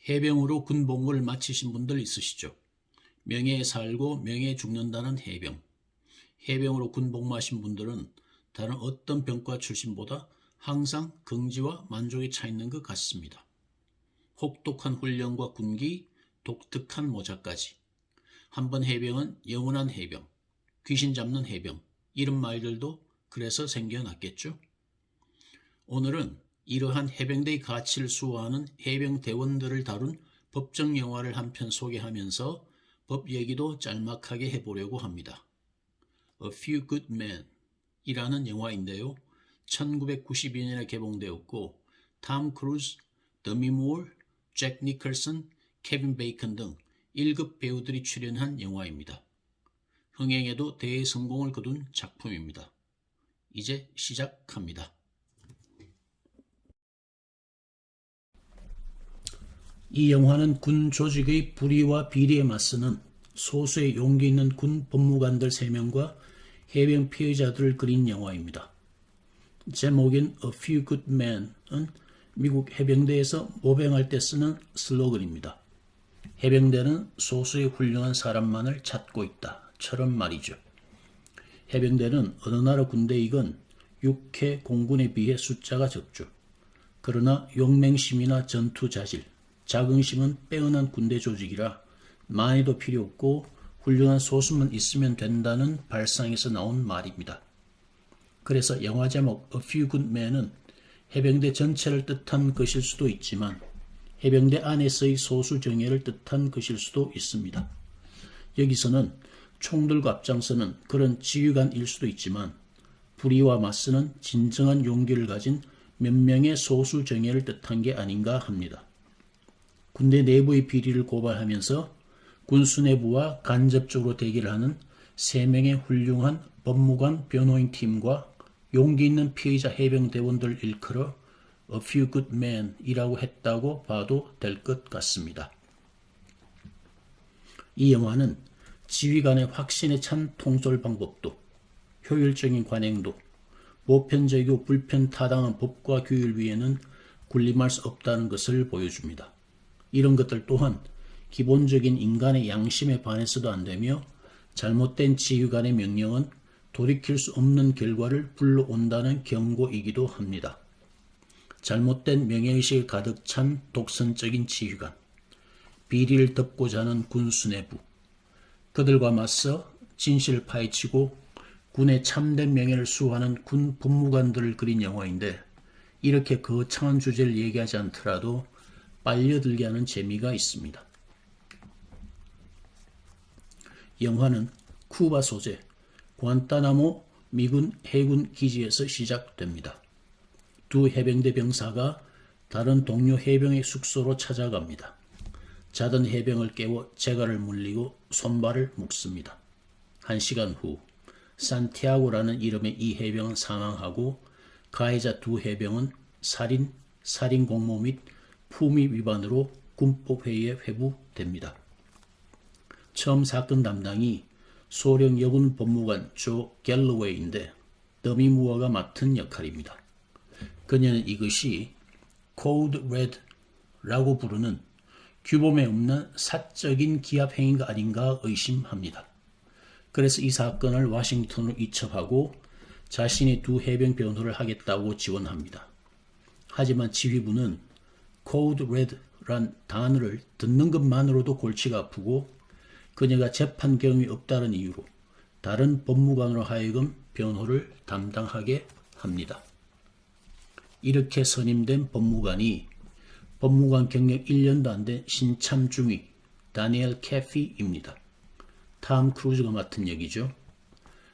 해병으로 군복무를 마치신 분들 있으시죠? 명예에 살고 명예에 죽는다는 해병. 해병으로 군복무하신 분들은 다른 어떤 병과 출신보다 항상 긍지와 만족에 차 있는 것 같습니다. 혹독한 훈련과 군기, 독특한 모자까지. 한번 해병은 영원한 해병, 귀신 잡는 해병, 이런 말들도 그래서 생겨났겠죠. 오늘은 이러한 해병대의 가치를 수호하는 해병대원들을 다룬 법정 영화를 한 편 소개하면서 법 얘기도 짤막하게 해보려고 합니다. A Few Good Men 이라는 영화인데요. 1992년에 개봉되었고 톰 크루즈, 더미 무어, 잭 니컬슨, 케빈 베이컨 등 1급 배우들이 출연한 영화입니다. 흥행에도 대성공을 거둔 작품입니다. 이제 시작합니다. 이 영화는 군 조직의 불의와 비리에 맞서는 소수의 용기 있는 군 법무관들 3명과 해병 피해자들을 그린 영화입니다. 제목인 A Few Good Men은 미국 해병대에서 모병할 때 쓰는 슬로건입니다. 해병대는 소수의 훌륭한 사람만을 찾고 있다. 처럼 말이죠. 해병대는 어느 나라 군대이건 육해 공군에 비해 숫자가 적죠. 그러나 용맹심이나 전투 자질, 자긍심은 빼어난 군대 조직이라 많이도 필요 없고 훌륭한 소수만 있으면 된다는 발상에서 나온 말입니다. 그래서 영화 제목 A Few Good Men은 해병대 전체를 뜻한 것일 수도 있지만 해병대 안에서의 소수 정예를 뜻한 것일 수도 있습니다. 여기서는 총 들고 앞장서는 그런 지휘관일 수도 있지만 불의와 맞서는 진정한 용기를 가진 몇 명의 소수 정예를 뜻한 게 아닌가 합니다. 군대 내부의 비리를 고발하면서 군 수뇌부와 간접적으로 대결을 하는 3명의 훌륭한 법무관 변호인 팀과 용기 있는 피해자 해병대원들 일컬어 A Few Good Men 이라고 했다고 봐도 될 것 같습니다. 이 영화는 지휘관의 확신에 찬 통솔 방법도, 효율적인 관행도, 보편적이고 불편타당한 법과 규율 위에는 군림할 수 없다는 것을 보여줍니다. 이런 것들 또한 기본적인 인간의 양심에 반해서도 안 되며 잘못된 지휘관의 명령은 돌이킬 수 없는 결과를 불러온다는 경고이기도 합니다. 잘못된 명예의식에 가득 찬 독선적인 지휘관, 비리를 덮고자 하는 군 수뇌부, 그들과 맞서 진실을 파헤치고 군의 참된 명예를 수호하는 군 법무관들을 그린 영화인데 이렇게 거창한 주제를 얘기하지 않더라도 빨려들게 하는 재미가 있습니다. 영화는 쿠바 소재 관타나모 미군 해군 기지에서 시작됩니다. 두 해병대 병사가 다른 동료 해병의 숙소로 찾아갑니다. 자던 해병을 깨워 재갈을 물리고 손발을 묶습니다. 1시간 후 산티아고라는 이름의 이 해병은 사망하고 가해자 두 해병은 살인, 살인공모 및 품위 위반으로 군법회의에 회부됩니다. 처음 사건 담당이 소령 여군 법무관 조 갤러웨이인데 더미 무어가 맡은 역할입니다. 그녀는 이것이 Code Red라고 부르는 규범에 없는 사적인 기합 행위가 아닌가 의심합니다. 그래서 이 사건을 워싱턴으로 이첩하고 자신이 두 해병 변호를 하겠다고 지원합니다. 하지만 지휘부는 Code Red란 단어를 듣는 것만으로도 골치가 아프고 그녀가 재판 경험이 없다는 이유로 다른 법무관으로 하여금 변호를 담당하게 합니다. 이렇게 선임된 법무관이 법무관 경력 1년도 안 된 신참 중위 다니엘 캐피입니다. 톰 크루즈가 맡은 역이죠.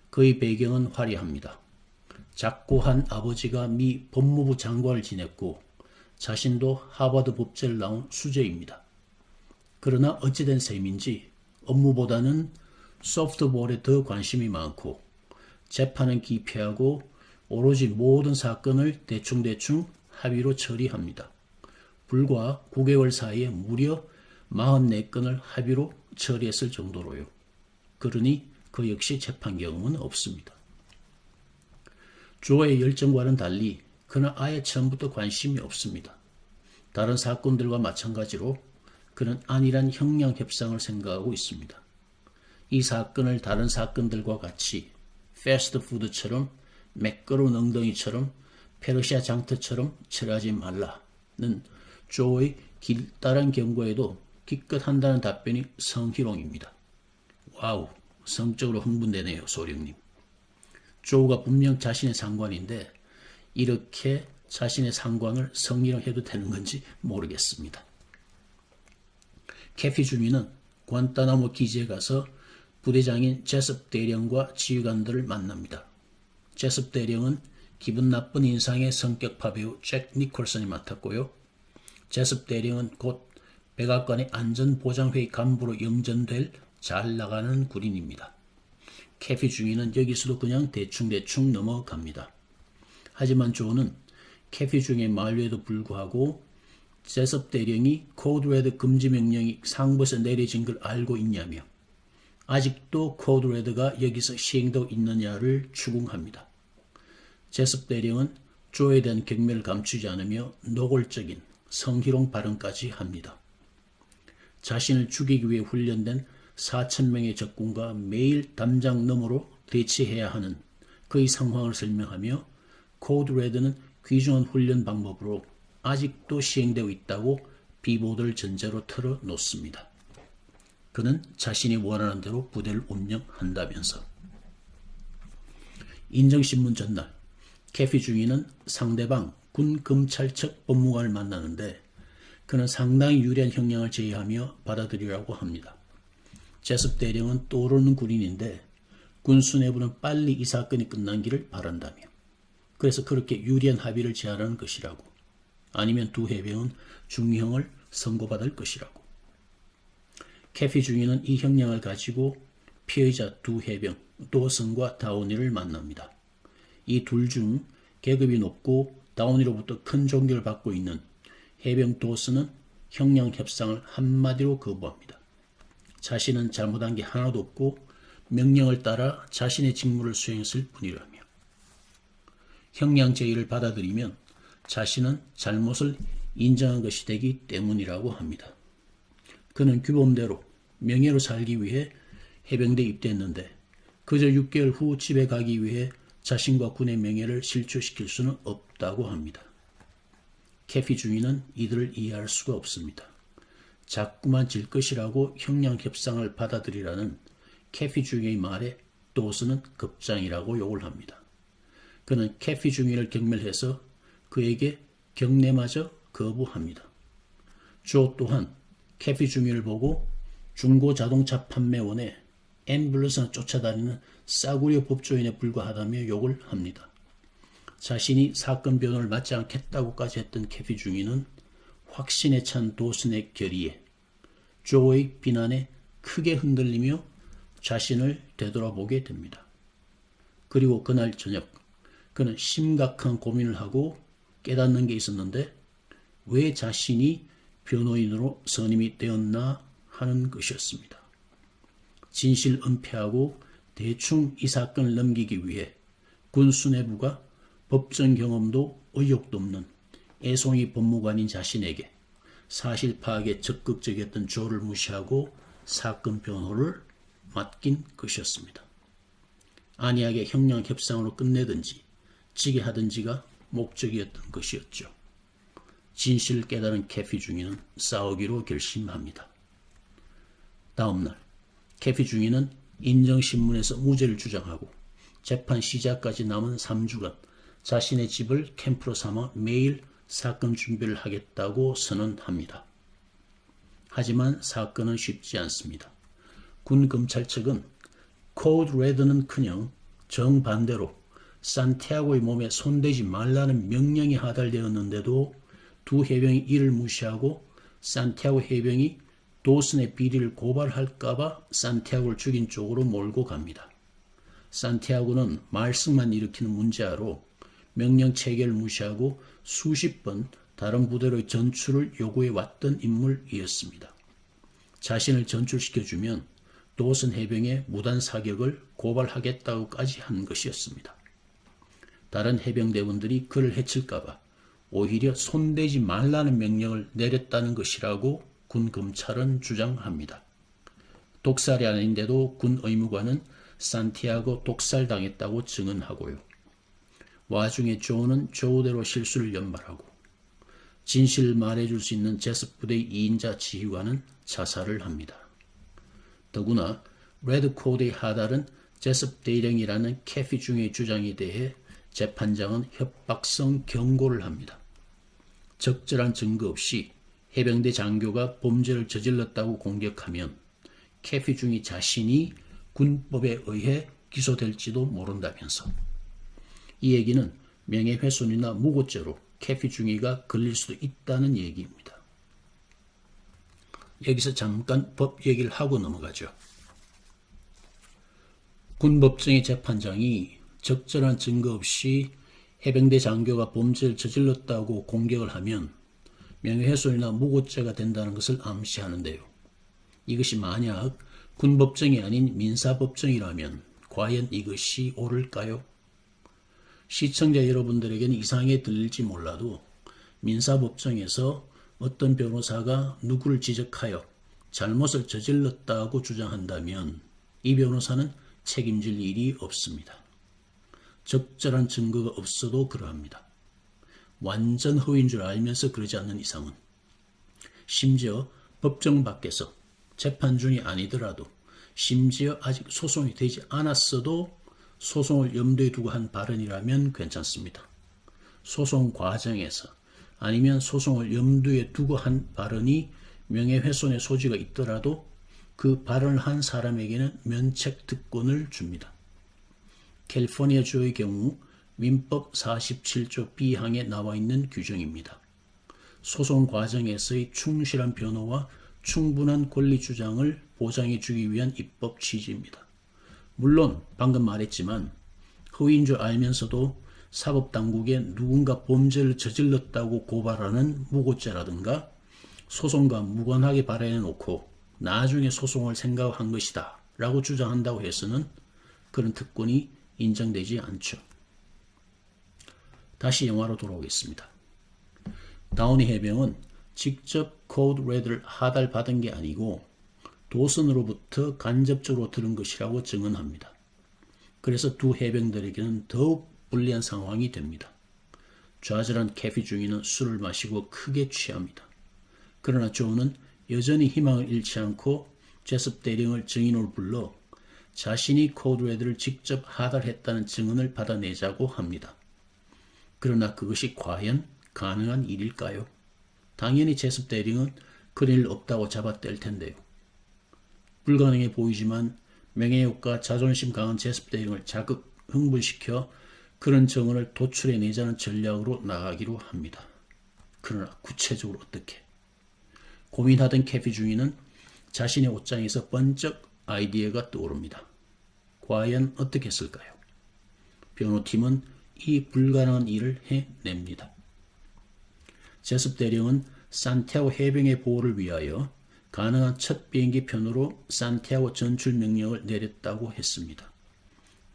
그의 배경은 화려합니다. 작고한 아버지가 미 법무부 장관을 지냈고 자신도 하버드 법대를 나온 수재입니다. 그러나 어찌된 셈인지 업무보다는 소프트볼에 더 관심이 많고 재판은 기피하고 오로지 모든 사건을 대충대충 합의로 처리합니다. 불과 9개월 사이에 무려 44건을 합의로 처리했을 정도로요. 그러니 그 역시 재판 경험은 없습니다. 조의 열정과는 달리 그는 아예 처음부터 관심이 없습니다. 다른 사건들과 마찬가지로 그는 안일한 형량 협상을 생각하고 있습니다. 이 사건을 다른 사건들과 같이 패스트푸드처럼 매끄러운 엉덩이처럼 페르시아 장터처럼 처리하지 말라는 조의 길다란 경고에도 기껏 한다는 답변이 성희롱입니다. 와우, 성적으로 흥분되네요, 소령님. 조가 분명 자신의 상관인데 이렇게 자신의 상관을 성희롱해도 되는 건지 모르겠습니다. 캐피 주민은 관타나모 기지에 가서 부대장인 제섭 대령과 지휘관들을 만납니다. 제섭 대령은 기분 나쁜 인상의 성격 파배우 잭 니콜슨이 맡았고요. 제섭 대령은 곧 백악관의 안전보장회의 간부로 영전될 잘 나가는 군인입니다. 캐피 중위는 여기서도 그냥 대충 넘어갑니다. 하지만 조는 캐피 중의 만류에도 불구하고 제섭 대령이 코드레드 금지 명령이 상부에서 내려진 걸 알고 있냐며 아직도 코드레드가 여기서 시행되고 있느냐를 추궁합니다. 제섭 대령은 조에 대한 경멸을 감추지 않으며 노골적인 성희롱 발언까지 합니다. 자신을 죽이기 위해 훈련된 4,000명의 적군과 매일 담장 너머로 대치해야 하는 그의 상황을 설명하며 코드레드는 귀중한 훈련 방법으로 아직도 시행되고 있다고 비보들 전제로 털어놓습니다. 그는 자신이 원하는 대로 부대를 운영한다면서. 인정신문 전날 캐피 중위는 상대방 군검찰청 법무관을 만나는데 그는 상당히 유리한 형량을 제의하며 받아들이라고 합니다. 제섭 대령은 떠오르는 군인인데 군수 내부는 빨리 이 사건이 끝난 길을 바란다며 그래서 그렇게 유리한 합의를 제안하는 것이라고 아니면 두 해병은 중형을 선고받을 것이라고. 캐피 중위는 이 형량을 가지고 피해자 두 해병 도슨과 다우니를 만납니다. 이 둘 중 계급이 높고 다우니로부터 큰 존경을 받고 있는 해병 도슨은 형량 협상을 한마디로 거부합니다. 자신은 잘못한 게 하나도 없고 명령을 따라 자신의 직무를 수행했을 뿐이라며 형량 제의를 받아들이면 자신은 잘못을 인정한 것이 되기 때문이라고 합니다. 그는 규범대로 명예로 살기 위해 해병대에 입대했는데 그저 6개월 후 집에 가기 위해 자신과 군의 명예를 실추시킬 수는 없다고 합니다. 캐피 중위는 이들을 이해할 수가 없습니다. 자꾸만 질 것이라고 형량 협상을 받아들이라는 캐피 중위의 말에 도슨은 급장이라고 욕을 합니다. 그는 캐피 중위를 경멸해서 그에게 경례마저 거부합니다. 조 또한 캐피 중위를 보고 중고 자동차 판매원에 앰뷸런스나 쫓아다니는 싸구려 법조인에 불과하다며 욕을 합니다. 자신이 사건 변호를 맡지 않겠다고까지 했던 캐피 중위는 확신에 찬 도슨의 결의에 조의 비난에 크게 흔들리며 자신을 되돌아보게 됩니다. 그리고 그날 저녁 그는 심각한 고민을 하고 깨닫는 게 있었는데 왜 자신이 변호인으로 선임이 되었나 하는 것이었습니다. 진실 은폐하고 대충 이 사건을 넘기기 위해 군 수뇌부가 법정 경험도 의욕도 없는 애송이 법무관인 자신에게 사실 파악에 적극적이었던 조를 무시하고 사건 변호를 맡긴 것이었습니다. 안이하게 형량 협상으로 끝내든지 지게 하든지가 목적이었던 것이었죠. 진실을 깨달은 캐피 중위는 싸우기로 결심합니다. 다음날 캐피 중위는 인정신문에서 무죄를 주장하고 재판 시작까지 남은 3주간 자신의 집을 캠프로 삼아 매일 사건 준비를 하겠다고 선언합니다. 하지만 사건은 쉽지 않습니다. 군 검찰 측은 코드 레드는커녕 정반대로 산티아고의 몸에 손대지 말라는 명령이 하달되었는데도 두 해병이 이를 무시하고 산티아고 해병이 도슨의 비리를 고발할까봐 산티아고를 죽인 쪽으로 몰고 갑니다. 산티아고는 말썽만 일으키는 문제아로 명령 체계를 무시하고 수십 번 다른 부대로의 전출을 요구해 왔던 인물이었습니다. 자신을 전출시켜주면 도슨 해병의 무단 사격을 고발하겠다고까지 한 것이었습니다. 다른 해병대원들이 그를 해칠까봐 오히려 손대지 말라는 명령을 내렸다는 것이라고 군 검찰은 주장합니다. 독살이 아닌데도 군 의무관은 산티아고 독살당했다고 증언하고요. 와중에 조는 조대로 실수를 연말하고 진실을 말해줄 수 있는 제습 부대의 2인자 지휘관은 자살을 합니다. 더구나 레드코드의 하달은 제습 대령이라는 캐피 중의 주장에 대해 재판장은 협박성 경고를 합니다. 적절한 증거 없이 해병대 장교가 범죄를 저질렀다고 공격하면 캐피 중이 자신이 군법에 의해 기소될지도 모른다면서 이 얘기는 명예훼손이나 무고죄로 캐피 중이가 걸릴 수도 있다는 얘기입니다. 여기서 잠깐 법 얘기를 하고 넘어가죠. 군법정의 재판장이 적절한 증거 없이 해병대 장교가 범죄를 저질렀다고 공격을 하면 명예훼손이나 무고죄가 된다는 것을 암시하는데요. 이것이 만약 군법정이 아닌 민사법정이라면 과연 이것이 옳을까요? 시청자 여러분들에게는 이상하게 들릴지 몰라도 민사법정에서 어떤 변호사가 누구를 지적하여 잘못을 저질렀다고 주장한다면 이 변호사는 책임질 일이 없습니다. 적절한 증거가 없어도 그러합니다. 완전 허위인 줄 알면서 그러지 않는 이상은 심지어 법정 밖에서 재판 중이 아니더라도 심지어 아직 소송이 되지 않았어도 소송을 염두에 두고 한 발언이라면 괜찮습니다. 소송 과정에서 아니면 소송을 염두에 두고 한 발언이 명예훼손의 소지가 있더라도 그 발언을 한 사람에게는 면책 특권을 줍니다. 캘리포니아주의 경우 민법 47조 B항에 나와 있는 규정입니다. 소송 과정에서의 충실한 변호와 충분한 권리 주장을 보장해 주기 위한 입법 취지입니다. 물론 방금 말했지만 허위인 줄 알면서도 사법당국에 누군가 범죄를 저질렀다고 고발하는 무고죄라든가 소송과 무관하게 발행해놓고 나중에 소송을 생각한 것이다 라고 주장한다고 해서는 그런 특권이 인정되지 않죠. 다시 영화로 돌아오겠습니다. 다우니 해병은 직접 코드 레드를 하달받은 게 아니고 도슨으로부터 간접적으로 들은 것이라고 증언합니다. 그래서 두 해병들에게는 더욱 불리한 상황이 됩니다. 좌절한 캐피 중위는 술을 마시고 크게 취합니다. 그러나 조는 여전히 희망을 잃지 않고 제습 대령을 증인으로 불러 자신이 코드 레드를 직접 하달했다는 증언을 받아내자고 합니다. 그러나 그것이 과연 가능한 일일까요? 당연히 제습 대령은 그럴 일 없다고 잡아뗄 텐데요. 불가능해 보이지만 명예욕과 자존심 강한 제습 대령을 자극, 흥분시켜 그런 증언을 도출해내자는 전략으로 나가기로 합니다. 그러나 구체적으로 어떻게? 고민하던 캐피 중위는 자신의 옷장에서 번쩍 아이디어가 떠오릅니다. 과연 어떻게 했을까요? 변호팀은 이 불가능한 일을 해냅니다. 제습 대령은 산티아고 해병의 보호를 위하여 가능한 첫 비행기 편으로 산티아고 전출 명령을 내렸다고 했습니다.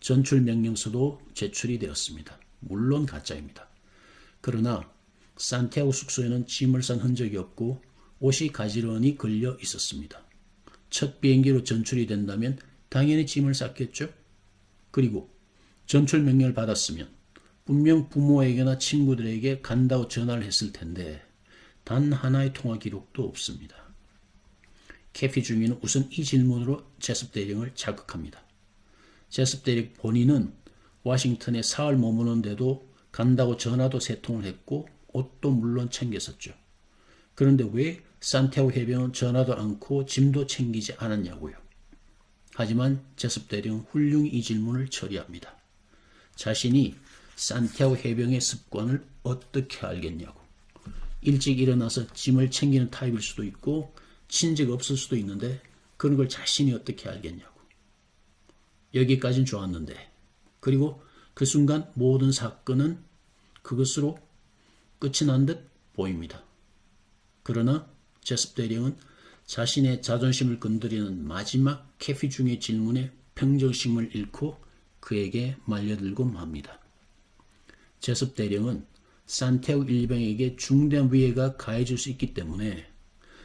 전출 명령서도 제출이 되었습니다. 물론 가짜입니다. 그러나 산티아고 숙소에는 짐을 싼 흔적이 없고 옷이 가지런히 걸려 있었습니다. 첫 비행기로 전출이 된다면 당연히 짐을 쌌겠죠? 그리고 전출 명령을 받았으면 분명 부모에게나 친구들에게 간다고 전화를 했을 텐데 단 하나의 통화 기록도 없습니다. 캐피 중위는 우선 이 질문으로 제습 대령을 자극합니다. 제습 대령 본인은 워싱턴에 사흘 머무는데도 간다고 전화도 3통을 했고 옷도 물론 챙겼었죠. 그런데 왜 산티아고 해병은 전화도 않고 짐도 챙기지 않았냐고요. 하지만 제습 대령은 훌륭히 이 질문을 처리합니다. 자신이 산티아고 해병의 습관을 어떻게 알겠냐고. 일찍 일어나서 짐을 챙기는 타입일 수도 있고 친지가 없을 수도 있는데 그런 걸 자신이 어떻게 알겠냐고. 여기까진 좋았는데 그리고 그 순간 모든 사건은 그것으로 끝이 난 듯 보입니다. 그러나 제습 대령은 자신의 자존심을 건드리는 마지막 캐피 중의 질문에 평정심을 잃고 그에게 말려들고 맙니다. 제습 대령은 산티아고 일병에게 중대한 위해가 가해질 수 있기 때문에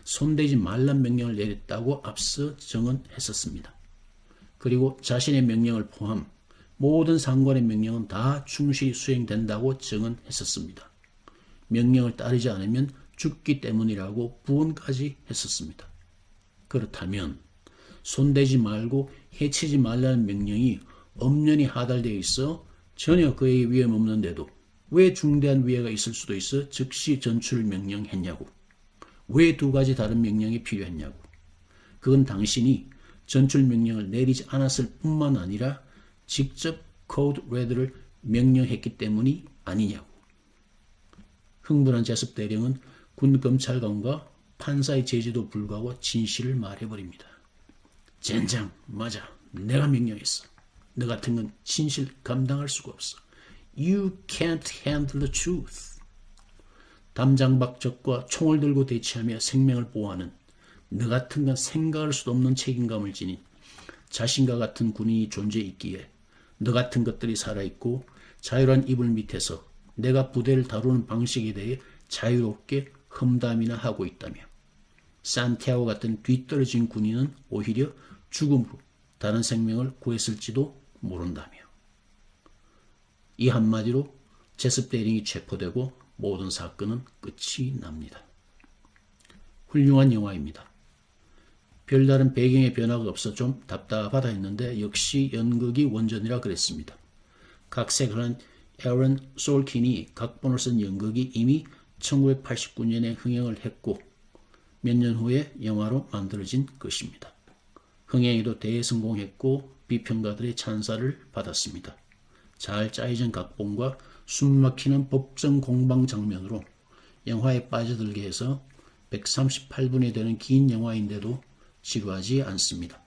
손대지 말란 명령을 내렸다고 앞서 증언했었습니다. 그리고 자신의 명령을 포함 모든 상관의 명령은 다 충실히 수행된다고 증언했었습니다. 명령을 따르지 않으면 죽기 때문이라고 부언까지 했었습니다. 그렇다면 손대지 말고 해치지 말라는 명령이 엄연히 하달되어 있어 전혀 그에게 위험 없는데도 왜 중대한 위해가 있을 수도 있어 즉시 전출을 명령했냐고. 왜 두 가지 다른 명령이 필요했냐고. 그건 당신이 전출 명령을 내리지 않았을 뿐만 아니라 직접 코드 레드를 명령했기 때문이 아니냐고. 흥분한 제습 대령은 군 검찰관과 판사의 제지도 불구하고 진실을 말해버립니다. 젠장, 맞아. 내가 명령했어. 너 같은 건 진실 감당할 수가 없어. You can't handle the truth. 담장박 적과 총을 들고 대치하며 생명을 보호하는 너 같은 건 생각할 수도 없는 책임감을 지닌 자신과 같은 군인이 존재했기에 너 같은 것들이 살아있고 자유란 이불 밑에서 내가 부대를 다루는 방식에 대해 자유롭게 험담이나 하고 있다며 산티아고 같은 뒤떨어진 군인은 오히려 죽음으로 다른 생명을 구했을지도 모른다며. 이 한마디로 제습 대령이 체포되고 모든 사건은 끝이 납니다. 훌륭한 영화입니다. 별다른 배경의 변화가 없어 좀 답답하다 했는데 역시 연극이 원전이라 그랬습니다. 각색을 한 에런 솔킨이 각본을 쓴 연극이 이미 1989년에 흥행을 했고 몇 년 후에 영화로 만들어진 것입니다. 흥행에도 대성공했고 비평가들의 찬사를 받았습니다. 잘 짜여진 각본과 숨막히는 법정 공방 장면으로 영화에 빠져들게 해서 138분이 되는 긴 영화인데도 지루하지 않습니다.